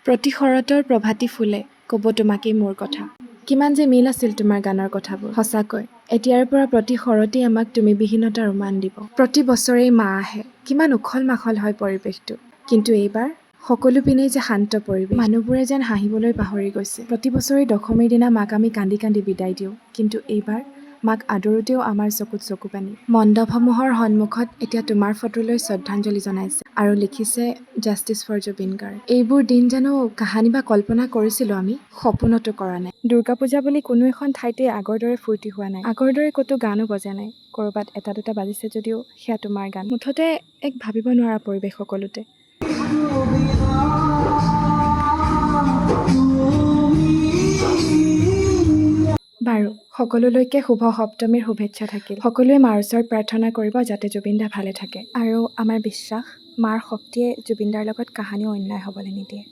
প্ৰতি শৰতৰ প্ৰভাতী ফুলে ক'ব তোমাকেই মোৰ কথা। কিমান যে মিল আছিল তোমাৰ গানৰ কথাবোৰ। সঁচাকৈ এতিয়াৰ পৰা প্ৰতি শৰতেই আমাক তুমি বিহীনতাৰ উমান দিব। প্ৰতি বছৰেই মা আহে, কিমান উখল মাখল হয় পৰিৱেশটো, কিন্তু এইবাৰ সকলো পিনেই যে শান্ত পৰিৱেশ। মানুহবোৰে যেন হাঁহিবলৈ পাহৰি গৈছে। প্ৰতি বছৰে দশমীৰ দিনা মাক আমি কান্দি কান্দি বিদায় দিওঁ, কিন্তু এইবাৰ মাক আদৰোতেও আমাৰ চকুত চকু পানী। মণ্ডপসমূহৰ সন্মুখত এতিয়া তোমাৰ ফটোলৈ শ্ৰদ্ধাঞ্জলি জনাইছে আৰু লিখিছে জাষ্টিছ ফৰ জুবিন গাৰ্গ। এইবোৰ দিন জানো কাহানি বা কল্পনা কৰিছিলোঁ আমি, সপোনতো কৰা নাই। দুৰ্গা পূজা বুলি কোনো এখন ঠাইতে আগৰ দৰে ফূৰ্তি হোৱা নাই, আগৰ দৰে ক'তো গানো বজা নাই। ক'ৰবাত এটা দুটা বাজিছে যদিও সেয়া তোমাৰ গান। মুঠতে এক ভাবিব নোৱাৰা পৰিৱেশ সকলোতে। বাৰু, সকলোলৈকে শুভ সপ্তমীৰ শুভেচ্ছা থাকিল। সকলোৱে মাৰ ওচৰত প্ৰাৰ্থনা কৰিব যাতে জুবিন দা ভালে থাকে, আৰু আমাৰ বিশ্বাস মাৰ শক্তিয়ে জুবিন দাৰ লগত কাহানিও অন্যায় হ'বলৈ নিদিয়ে।